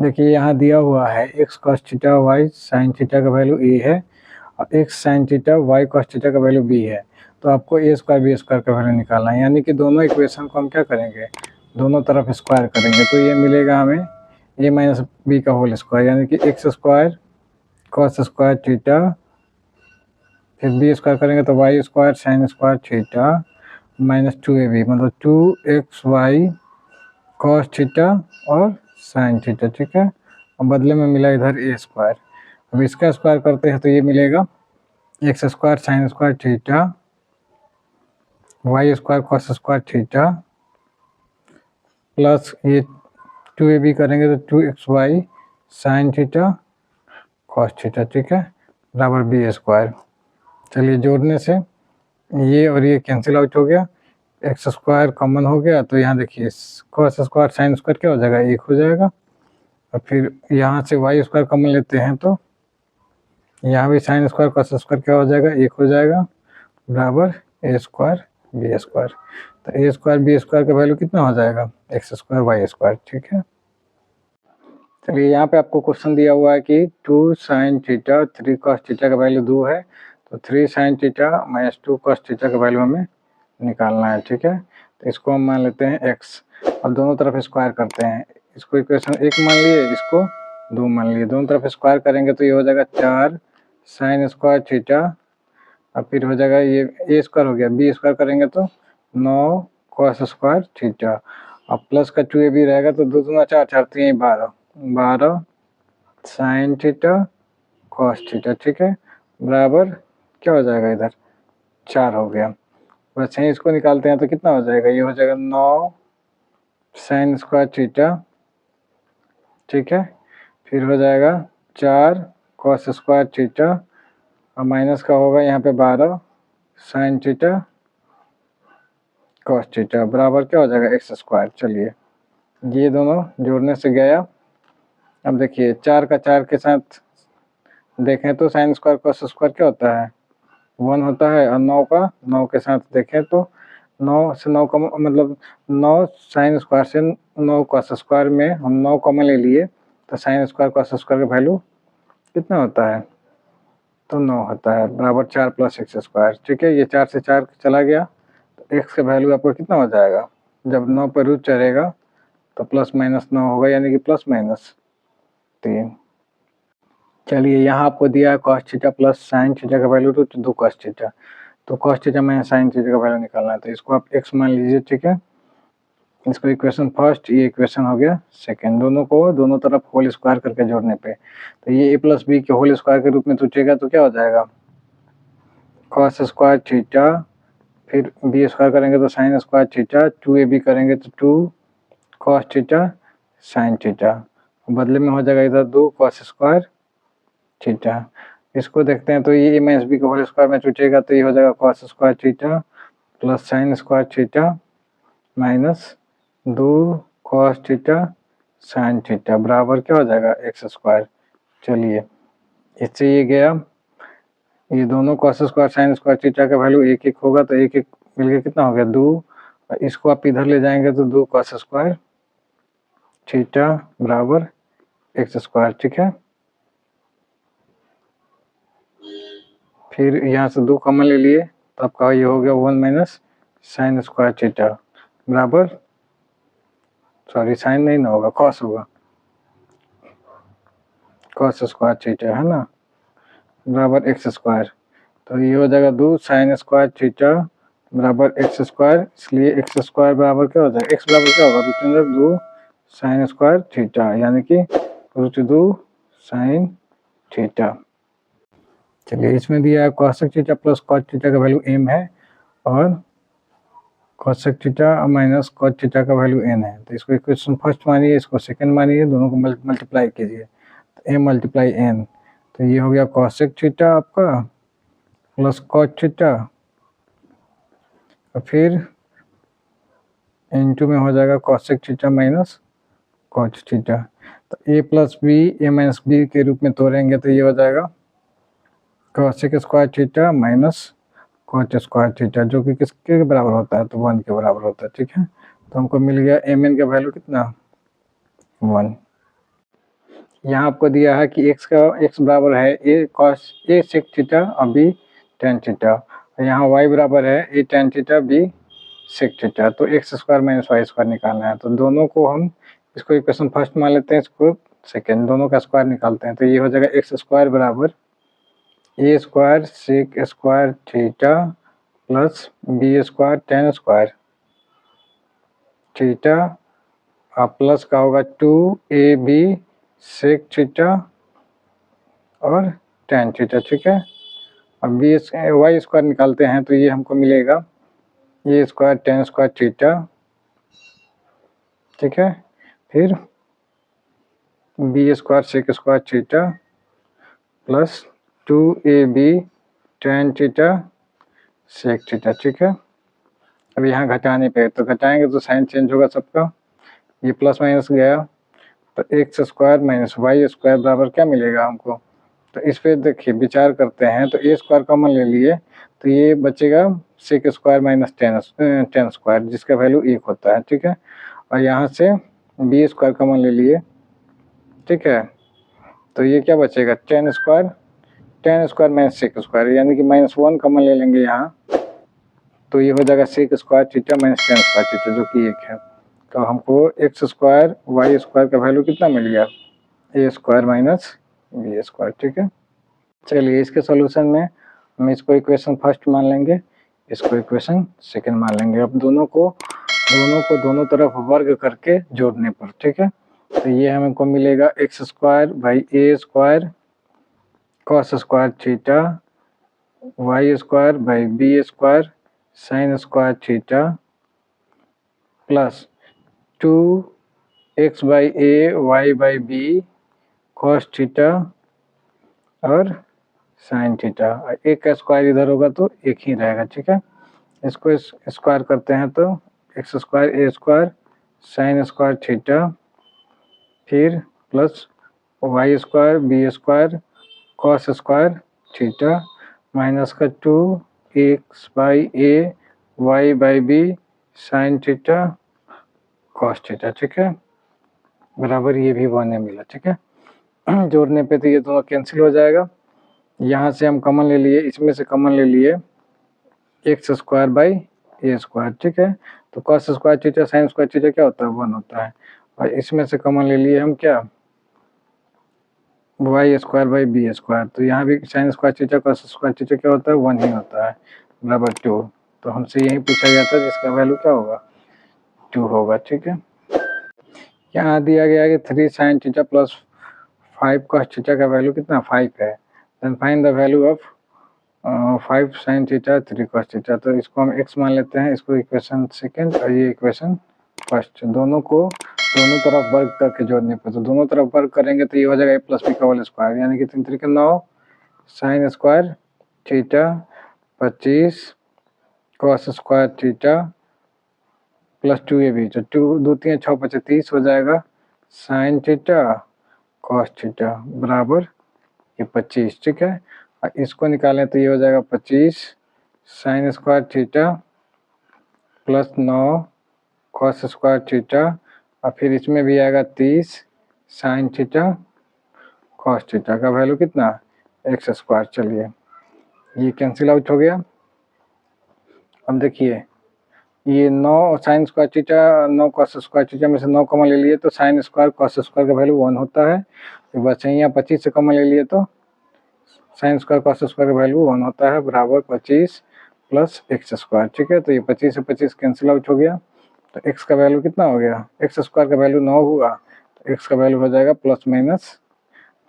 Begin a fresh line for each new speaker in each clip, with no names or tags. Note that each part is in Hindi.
देखिए यहाँ दिया हुआ है x cos theta y sin theta का वैल्यू a है और x sin theta y cos theta का वैल्यू b है। तो आपको a स्क्वायर b स्क्वायर का वैल्यू निकालना है, यानी कि दोनों इक्वेशन को हम क्या करेंगे, दोनों तरफ स्क्वायर करेंगे। तो ये मिलेगा हमें a माइनस बी का होल स्क्वायर, यानी कि x square cos square theta, फिर b स्क्वायर करेंगे तो y square sin square theta minus 2ab, मतलब 2xy cos थीटा और साइन थीटा, ठीक है। और बदले में मिला इधर ए स्क्वायर। अब इसका स्क्वायर करते हैं तो ये मिलेगा x square sine square theta, y square cos square theta, plus ये 2ab करेंगे तो 2xy sign theta cos theta, ठीक है, बराबर बी स्क्वायर। चलिए जोड़ने से ये और ये कैंसिल आउट हो गया, एक्स स्क्वायर कॉमन हो गया, तो यहाँ देखिए कॉस स्क्वायर साइन स्क्वायर क्या हो जाएगा, 1 हो जाएगा। और फिर यहाँ से वाई स्क्वायर कॉमन लेते हैं तो यहाँ भी साइन स्क्वायर कॉस स्क्वायर क्या हो जाएगा, 1 हो जाएगा, बराबर ए स्क्वायर बी स्क्वायर। तो ए स्क्वायर बी स्क्वायर का वैल्यू कितना हो जाएगा, एक्स स्क्वायर वाई स्क्वायर, ठीक है। चलिए यहाँ पे आपको क्वेश्चन दिया हुआ है कि 2 साइन थीटा 3 कॉस थीटा का वैल्यू 2 है, तो 3 sine theta minus 2 cos theta का वैल्यू हमें निकालना है, ठीक है। तो इसको हम मान लेते हैं x और दोनों तरफ स्क्वायर करते हैं। इसको इक्वेशन 1 मान लिए, इसको 2 मान लिए, दोनों तरफ स्क्वायर करेंगे तो ये हो जाएगा 4 साइन स्क्वायर थीटा, और फिर हो जाएगा ये ए स्क्वायर हो गया, बी स्क्वायर करेंगे तो 9 कॉस स्क्वायर थीटा, और प्लस का 2ab रहेगा तो 2 दूना 4, 4 3 12 साइन थीटा कॉस थीटा, ठीक है, बराबर क्या हो जाएगा, इधर 4 हो गया। बस यहीं इसको निकालते हैं तो कितना हो जाएगा, ये हो जाएगा 9 साइन स्क्वायर थीटा, ठीक है, फिर हो जाएगा 4 कॉस स्क्वायर थीटा, और माइनस का होगा यहाँ पे 12 साइन थीटा कॉस थीटा, बराबर क्या हो जाएगा एक्स स्क्वायर। चलिए ये दोनों जोड़ने से गया। अब देखिए 4 का 4 के साथ देखें तो साइन स्क्वायर कॉस स्क्वायर क्या होता है, 1 होता है, और 9 का 9 के साथ देखें तो 9 से 9 का मतलब 9 साइन स्क्वायर से 9 कॉस स्क्वायर में हम 9 कॉमन ले लिए, तो साइन स्क्वायर कॉस स्क्वायर का वैल्यू कितना होता है, तो 9 होता है, बराबर 4 प्लस एक्स स्क्वायर, ठीक है। ये 4 से 4 चला गया तो एक्स का वैल्यू आपको कितना हो जाएगा, जब 9 पर रूट चढ़ेगा तो प्लस माइनस 9 होगा, यानी कि प्लस माइनस 3। चलिए यहाँ आपको दिया है cos theta plus sine theta का वैल्यू तो 2 कॉस थीटा, तो cos theta minus sine theta का वैल्यू निकालना है, तो इसको आप x मान लीजिए, ठीक है। इसको इक्वेशन फर्स्ट, ये इक्वेशन हो गया सेकंड, दोनों को दोनों तरफ होल स्क्वायर करके जोड़ने पे, तो ये a प्लस बी के होल स्क्वायर के रूप में सोचेगा तो क्या हो जाएगा, कॉस स्क्वायर थीटा, फिर b स्क्वायर करेंगे तो साइन स्क्वायर थीटा, 2ab करेंगे तो 2 कॉस थीटा साइन थीटा, बदले में हो जाएगा इधर 2 कॉस स्क्वायर थीटा। इसको देखते हैं तो ये a माइनस बी के होल स्क्वायर में छूटेगा तो ये हो जाएगा cos square theta plus sign square theta minus 2 cos theta sine theta, बराबर क्या हो जाएगा एक्स स्क्वायर। चलिए इससे ये गया, ये दोनों cos square sine square theta का वैल्यू 1 1 होगा, तो 1 1 मिलके कितना हो गया 2, इसको आप इधर ले जाएंगे तो 2 कॉस स्क्वायर थीटा बराबर एक्स स्क्वायर, ठीक है। फिर यहाँ से 2 कॉमन ले लिए तो आपका ये हो गया 1 माइनस साइन स्क्वायर थीटा बराबर, सॉरी साइन नहीं ना होगा, कॉस होगा, कॉस स्क्वायर थीटा है ना, बराबर एक्स स्क्वायर। तो ये हो जाएगा 2 साइन स्क्वायर थीटा बराबर एक्स स्क्वायर, इसलिए एक्स स्क्वायर बराबर क्या हो जाएगा, एक्स बराबर क्या होगा, root under 2 sine square theta, यानी कि रूट 2 साइन थीटा। चलिए इसमें दिया है cosec theta plus cot theta का वैल्यू m है और cosec theta minus cot theta का वैल्यू n है, तो इसको इक्वेशन फर्स्ट मानिए, इसको सेकंड मानिए, दोनों को मल्टीप्लाई कीजिए, तो m मल्टीप्लाई n, तो ये हो गया कॉसेक थीटा आपका प्लस कॉट थीटा, और फिर n2 में हो जाएगा cosec theta minus cot theta, तो a plus b a minus b के रूप में तोड़ेंगे तो ये हो जाएगा cosec square theta minus cot square theta, जो कि किसके बराबर होता है, तो 1 के बराबर होता है, ठीक है। तो हमको मिल गया एम एन का वैल्यू कितना 1। यहाँ आपको दिया है कि x बराबर है a cos a sec theta और b tan थीटा, और यहाँ y बराबर है a tan theta b sec theta. तो x square minus y square निकालना है। तो दोनों को हम इसको इक्वेशन फर्स्ट मान लेते हैं, इसको सेकेंड, दोनों का स्क्वायर निकालते हैं। तो ये हो जाएगा एक्स स्क्वायर बराबर a square sec square theta plus b square tan square theta और प्लस का होगा 2ab सेक थीटा और tan थीटा, ठीक है। अब वाई स्क्वायर निकालते हैं तो ये हमको मिलेगा a square tan square theta, ठीक है, फिर b square sec square theta plus 2ab tan theta sec theta, ठीक है। अब यहाँ घटाने पे तो घटाएंगे तो साइन चेंज होगा सबका, ये प्लस माइनस गया तो x square minus y square बराबर क्या मिलेगा हमको। तो इस पे देखिए विचार करते हैं, तो ए स्क्वायर कॉमन ले लिए तो ये बचेगा sec square minus tan square जिसका वैल्यू 1 होता है, ठीक है। और यहाँ से बी स्क्वायर कॉमन ले लिए, ठीक है, तो ये क्या बचेगा tan square minus sec square, यानी कि -1 कॉमन ले लेंगे यहाँ, तो ये हो जाएगा sec square theta minus tan square theta जो कि 1 है। तो हमको एक्स स्क्वायर वाई स्क्वायर का वैल्यू कितना मिल गया, a square minus b square, ठीक है। चलिए इसके सॉल्यूशन में हम इसको इक्वेशन फर्स्ट मान लेंगे, इसको इक्वेशन सेकंड मान लेंगे। अब दोनों को दोनों तरफ वर्ग करके जोड़ने पर, ठीक है। तो ये हमको मिलेगा x square by a square cos square theta y square by b square sine square theta plus 2x by a y by b cos theta और साइन थीटा। एक का स्क्वायर इधर होगा तो एक ही रहेगा, ठीक है। इसको स्क्वायर करते हैं तो x square a square sine square theta फिर plus y square b square cos square theta minus का 2x by a y by b sine theta cos theta, ठीक है, बराबर ये भी 1 मिला, ठीक है। जोड़ने पे तो ये दोनों कैंसिल हो जाएगा। यहाँ से हम कॉमन ले लिए, इसमें से कॉमन ले लिए x square by a square, ठीक है। तो cos square theta sine square theta क्या होता है 1 होता है, और इसमें से कॉमन ले लिए हम क्या y square by b square. तो यहाँ भी sine square theta cos square theta क्या होता है 1 ही होता है, बराबर 2। तो हमसे यही पूछा गया था जिसका वैल्यू क्या होगा 2 होगा, ठीक है। यहाँ दिया गया कि 3 sine theta plus 5 cos theta का वैल्यू कितना 5 है। Then find the value of 5 sine theta 3 cos theta. तो इसको हम x मान लेते हैं, इसको इक्वेशन सेकंड और ये इक्वेशन फर्स्ट। दोनों को दोनों तरफ वर्ग करके जोड़ने पर, तो दोनों तरफ वर्ग करेंगे तो ये हो जाएगा a प्लस बी का होल स्क्वायर, यानी कि 3 3 9 sign square theta 25 cos square theta plus 2ab। तो 2 2 3 6 5 30 हो जाएगा साइन थीटा कॉस थीटा बराबर ये 25, ठीक है। और इसको निकालें तो ये हो जाएगा 25 sign square theta plus 9 cos square theta और फिर इसमें भी आएगा 30 साइन थीटा कॉस थीटा का वैल्यू कितना एक्स स्क्वायर। चलिए ये कैंसिल आउट हो गया। अब देखिए ये 9 sign square theta 9 cos square theta में से 9 कॉमन ले लिए तो साइन स्क्वायर कॉस स्क्वायर का वैल्यू 1 होता है। तो बस यहाँ 25 से कॉमन ले लिए तो साइन स्क्वायर कॉस स्क्वायर का वैल्यू 1 होता है, बराबर 25 प्लस एक्स स्क्वायर, ठीक है। तो ये 25 से 25 कैंसिल आउट हो गया, तो एक्स का वैल्यू कितना हो गया एक्स स्क्वायर का वैल्यू 9 हुआ, तो एक्स का वैल्यू हो जाएगा प्लस माइनस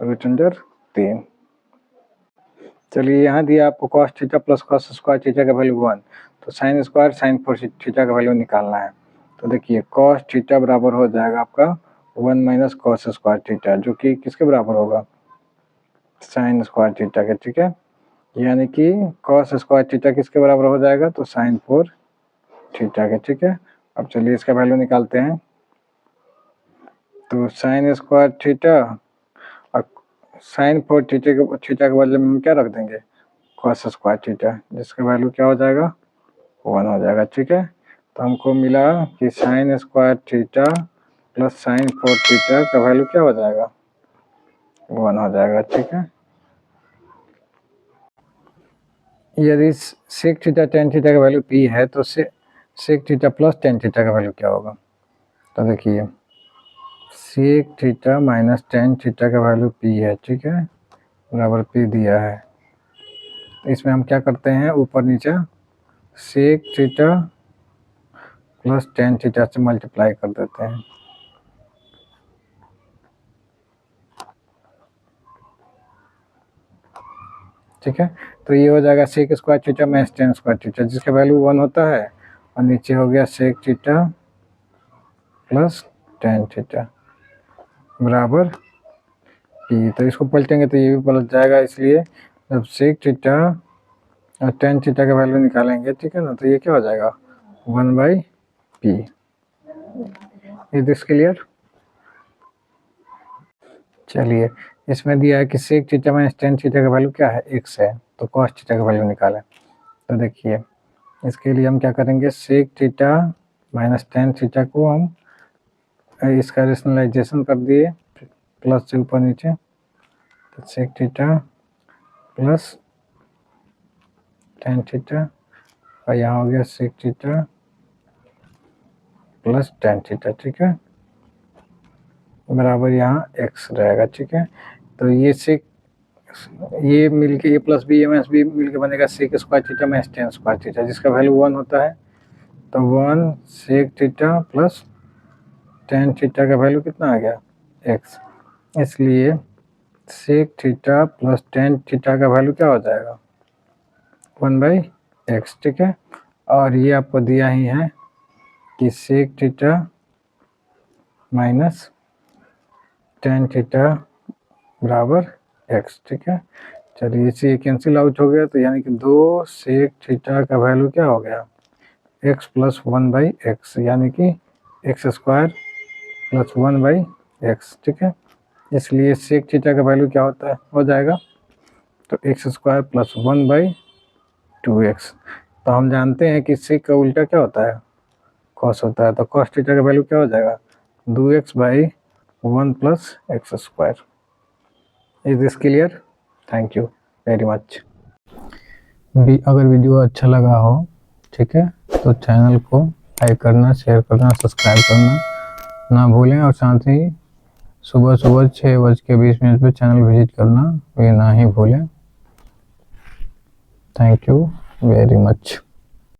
रूट अंडर 3। चलिए यहाँ दिया आपको cos theta plus cos square theta का वैल्यू 1, तो sine square sine four theta का वैल्यू निकालना है। तो देखिए कॉस थीटा बराबर हो जाएगा आपका 1 माइनस कॉस स्क्वायर थीटा, जो कि किसके बराबर होगा साइन स्क्वायर थीटा के, ठीक है। यानी कि कॉस स्क्वायर थीटा किसके बराबर हो जाएगा तो साइन 4 थीटा के, ठीक है। अब चलिए इसका वैल्यू निकालते हैं। तो साइन स्क्वायर थीटा और साइन 4 थीटा के बदले में हम क्या रख देंगे कॉस स्क्वायर थीटा, जिसका वैल्यू क्या हो जाएगा 1 हो जाएगा, ठीक है। तो हमको मिला कि sine square theta plus sine 4 theta का वैल्यू क्या हो जाएगा 1 हो जाएगा, ठीक है। यदि सेक थीटा टेन थीटा का वैल्यू p है तो sec theta plus tan theta का वैल्यू क्या होगा? तो देखिए sec theta minus tan theta का वैल्यू p है, ठीक है, बराबर p दिया है। इसमें हम क्या करते हैं, ऊपर नीचे sec theta plus tan theta से मल्टीप्लाई कर देते हैं, ठीक है। तो ये हो जाएगा sec square theta minus tan square theta, जिसका वैल्यू 1 होता है, और नीचे हो गया sec theta plus tan theta बराबर p। तो इसको पलटेंगे तो ये भी पलट जाएगा, इसलिए जब सेक थीटा और टेन थीटा का वैल्यू निकालेंगे, ठीक है ना, तो ये क्या हो जाएगा 1/p। Is this clear? चलिए, इसमें दिया है कि sec theta minus tan theta का वैल्यू क्या है, x है, तो कॉस थीटा का वैल्यू निकालें। तो देखिए इसके लिए हम क्या करेंगे, sec theta minus tan theta को हम इसका रेशनलाइजेशन कर दिए प्लस से ऊपर नीचे, तो sec theta plus tan theta, और यहाँ हो गया sec theta plus tan theta, ठीक है, बराबर यहाँ x रहेगा, ठीक है। तो ये मिलके a plus b minus b मिलके बनेगा sec square theta minus tan square theta, जिसका वैल्यू 1 होता है। तो 1 sec theta plus tan theta का वैल्यू कितना आ गया, x, इसलिए sec theta plus tan theta का वैल्यू क्या हो जाएगा 1/x, ठीक है। और ये आपको दिया ही है कि sec theta minus tan theta बराबर x, ठीक है। चलिए इसे कैंसिल आउट हो गया, तो यानी कि 2 सेक थीटा का वैल्यू क्या हो गया x प्लस 1/x, यानी कि एक्स स्क्वायर प्लस 1/x, ठीक है। इसलिए सेक थीटा का वैल्यू क्या होता है, हो जाएगा तो एक्स स्क्वायर प्लस 1/2x। तो हम जानते हैं कि सेक का उल्टा क्या होता है, कॉस होता है, तो कॉस थीटा का वैल्यू क्या हो जाएगा 2x/1 plus x square. Is this clear? Thank you very much. अगर वीडियो अच्छा लगा हो, ठीक है, तो चैनल को लाइक करना, शेयर करना, सब्सक्राइब करना ना भूलें, और साथ ही सुबह 6:20 पे चैनल विजिट करना भी ना ही भूलें। Thank you very much.